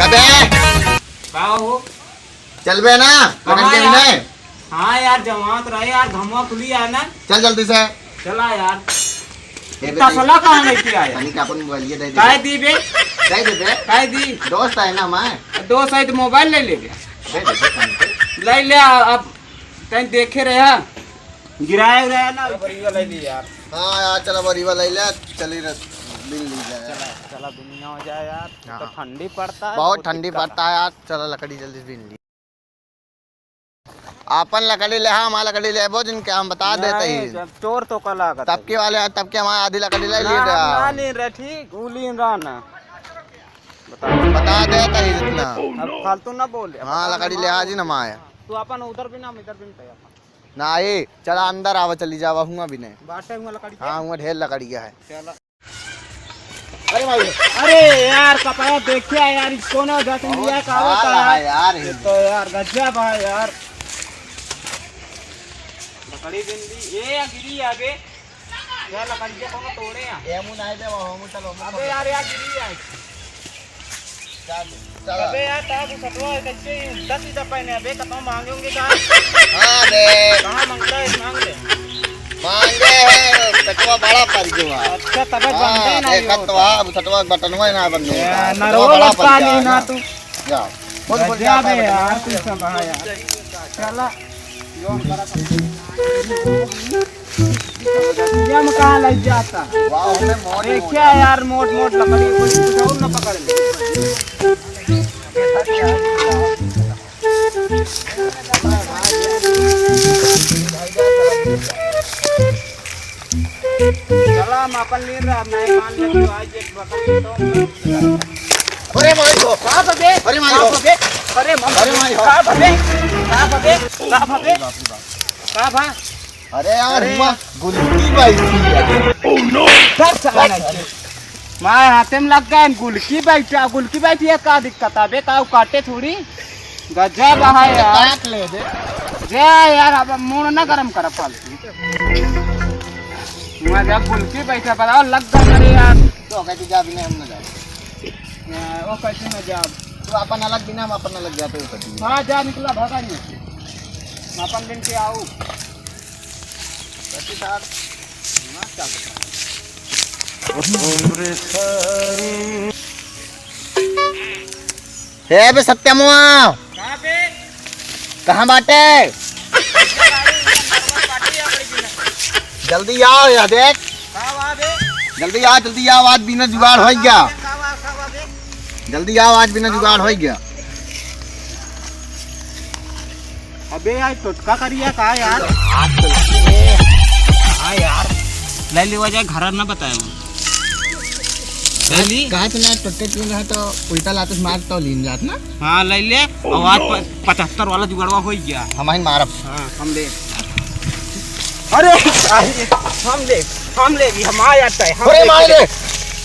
अबे का हो? चल बे ना कहाँ के यार? बिना हाँ यार जमात रहे यार, घमवा खुली है ना। चल जल्दी से। चला यार। दे इतना सला कहाँ लेके आया? तनी का अपन मोबाइल ये दे काय दी बे? दे दे बे। काय दी? दोस्त है ना मैं। दो सही मोबाइल ले ले बे। दे दे तनी से। ले ले अब कहीं देखे रहे गिराए रहे ना बरीवा ले ली यार। हां यार चलो बरीवा ले ले चली रे बिल ली जाए। चला दुनिया हो जाए यार। तो ठंडी पड़ता है, बहुत ठंडी पड़ता है यार। चलो लकड़ी जल्दी बिल ली। अपन लकड़ी ले हमारा लकड़ी ले वो जिनके हम बता देते ही चोर तो कला का तब के वाले तब के हमारे आधी लकड़ी ले ली ना नहीं रे ठीक उली ना बता देते ही जितना। अब फालतू ना बोल। हाँ लकड़ी ले आज ही ना माए तू अपन उधर भी ना इधर भी नहीं ना ये चला अंदर आवा चली जावा हुआ भी नहीं बाटे हुआ लकड़ी। हाँ हुआ ढेर लकड़ी है। चला। अरे भाई अरे यार कपाया देखिए यार इसको ना जाते लिया का होता है यार तो यार गजब है यार। लकड़ी दिन दी ये गिरी आगे यार लकड़ी के को तोड़े हैं ये मुंह नहीं दे वो चलो अबे यार गिरी है। चल अबे यार ताकू सटवा कैसे 10 ही दफा ने अबे कतौ मांगे होंगे का। हां दे कहां मांगता है मांग ले मांगे है कटवा बड़ा पड़ गया। अच्छा तबे बनते नहीं हो कटवा अब कटवा बटनवा ना बनने ना रोल पानी ना तू जा बोल बोल जा बे यार तू सब यार। चला योन करा दुनिया में कहां लग जाता। वाह हमें मोड़ देखिए यार मोट मोट लकड़ी कुछ और ना पकड़ ले। चला हम अपन ले रहा मैं मान ले तो आज एक बकरी तो अरे माई को का बे अरे माई को अरे अरे माई को का बे का बे का भा अरे यार हुआ गुलकी भाई थी। ओह नो माय हाथे में लग गए गुलकी बैठी है का दिक्कत है बे का काटे थोड़ी गजब है यार। काट ले दे जे यार अब मुंह ना गरम कर फालतू मैं जब गुलकी बैठा बताओ लग गए मेरे यार। तो कहती जा बिना हम ना जा वो कैसे ना जा तो अपन अलग बिना हम अपन अलग जाते हो कभी। हाँ जा निकला भागा नहीं अपन दिन के आऊ कति साथ ना चल हे बे सत्यमुआ कहां पे कहां बाटे जल्दी आओ या देख जल्दी आओ आज बिना जुगाड़ हो गया। जल्दी आओ आज बिना जुगाड़ हो गया। अबे यार टुटका करिया का यार। हाँ यार ले ली वजह घर ना बताए ले ली कहा तो ना टुटके तीन रहा तो उल्टा लाते मार तो लीन जात ना। हाँ ले ले आवाज 75 वाला जुगाड़वा हो गया हम ही मारब। हाँ हम ले अरे हम ले भी हम आ जाता है अरे मार दे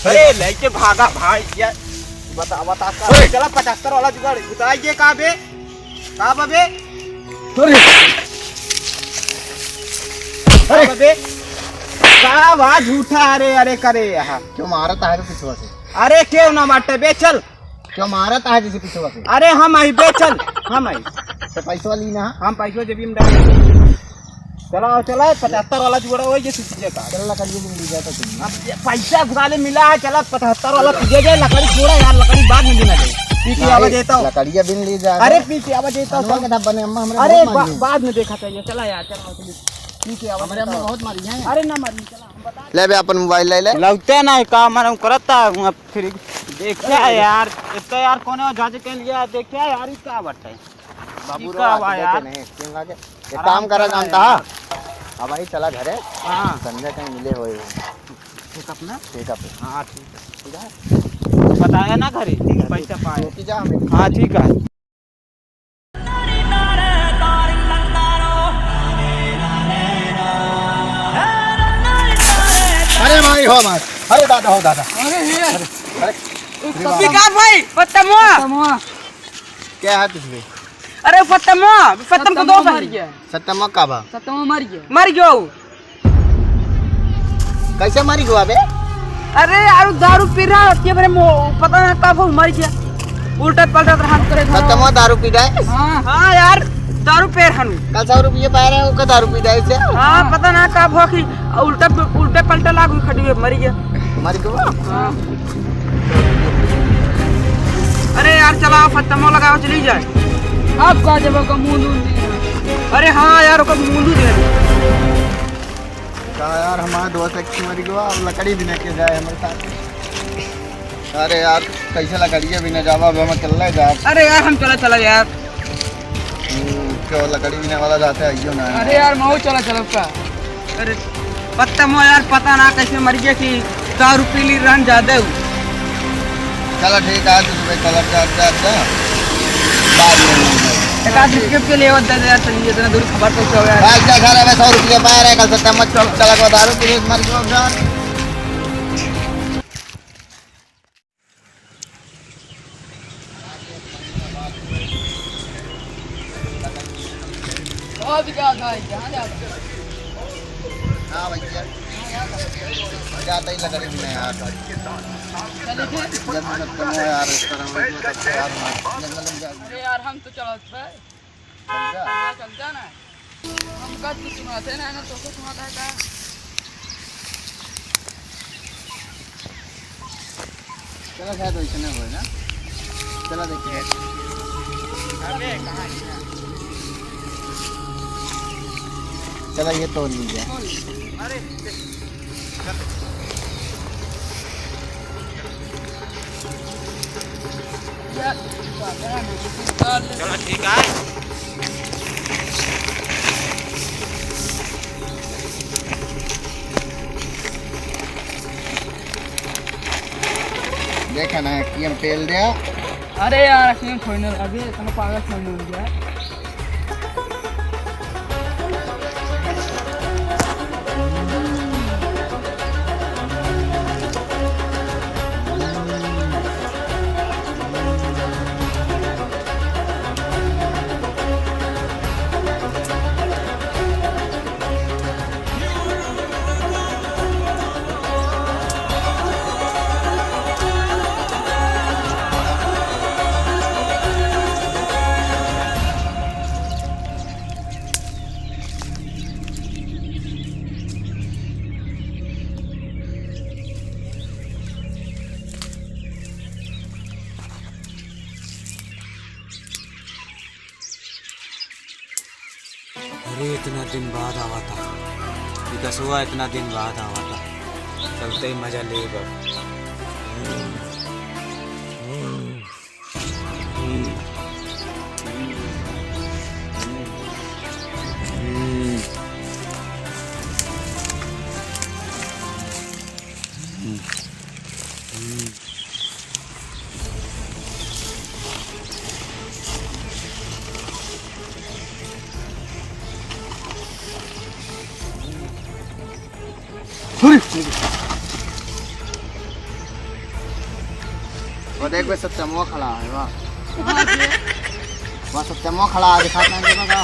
अरे लेके भागा भाई यार बता चला 75 वाला जुगाड़ बताइए का बे अरे बे का बा झूठा अरे करे यहाँ क्यों मारता है पिछुआ से। अरे क्यों ना बाटे बे चल क्यों मारता है जैसे पिछुआ से। अरे हम आई बे चल हम आई तो पैसा ली ना हम पैसों जेबी में डाल चला 75 वाला जुगाड़ हो ये सीधे का चल लकड़ी मिल जाता तुम अब पैसा घुसाले मिला है चला 75 वाला तुझे जाए लकड़ी छोड़ा यार लकड़ी बाद में देना चाहिए पीछे आवाज देता हूँ लकड़िया बिन ली जा। अरे पीछे आवाज देता हूँ के बने अम्मा हमरे अरे बाद में देखा चाहिए चला यार चला पीछे आवाज हमरे अम्मा बहुत मारी है। अरे ना मारी चला हम बता ले बे अपन मोबाइल ले ले लगते ना का मन करता फिर देखा यार इतना यार कौन जांच के लिए देखा यार क्या बट है बाबू का हुआ यार एक काम करा जानता है अब भाई चला घरे हां संजय कहीं मिले हुए ठीक अपना ठीक है हां ठीक है बताया ना घरे पैसा पाए रोटी जा हमें। हां ठीक है अरे मारी हो मार अरे दादा हो दादा अरे विकास भाई पत्तमुआ क्या है तुझे। अरे पत्तम तो दो मर गया सत्यमा का बा मर गया कैसे मरी गो बे। अरे यार दारू पी रहा है मेरे पता नहीं कब मर गया उल्टा पलटा हम करे सत्यमो दारू पी जाए। हाँ यार दारू पेर हनु कल 100 रुपये पाए रहे हो दारू पी जाए से। हाँ पता ना का भो की उल्टे पलटा लागू खड़ी मरी गया। मर गया। हाँ। अरे यार चलाओ फतमो लगाओ चली जाए। अब का जब का मुंडू अरे हाँ यार ओका मुंडू दे का यार हमारा दोस्त एक मर गया अब लकड़ी भी लेके जाए हमारे साथ। अरे यार कैसे लकड़ी भी न जावा अब हम चल जा। अरे यार हम चला यार क्यों लकड़ी भी वाला जाते आइयो ना। अरे यार मैं चला का अरे पत्ता मो यार पता ना कैसे मर गया कि दारू पी ली रन ज्यादा चलो ठीक है सुबह कलर जा बाद में एक आध स्क्रिप्ट के लिए दे यार चलिए इतना दूर खबर तो क्या यार भाई क्या खा रहा है 100 रुपये पाए रहे कल सत्ता मत चला को दारू पी मर गया जान। बहुत ज्यादा है कहां जाता हां भैया जाता ही लकड़ी में यार चले थे जब यार इस तरह में जंगल में जा। अरे यार हम तो चलत पे चल जा ना हम का तू सुनाते ना तो को सुनाता है का चलो शायद वैसे नहीं हुआ ना। चलो देखिए अबे कहां है चलो ये तोड़ लीजिए। अरे यार चलो ठीक है। देखा ना कि हम तेल दिया। अरे यार अखियां खोलने अभी इतना पागल खोलने हो गया अरे इतना दिन बाद आवा था विकास हुआ इतना दिन बाद आवा था चलते ही मजा लेगा। वो देख वे सच्चा मुँह खड़ा है वाह वहाँ सच्चा मुँह खड़ा है दिखाता है देखो का।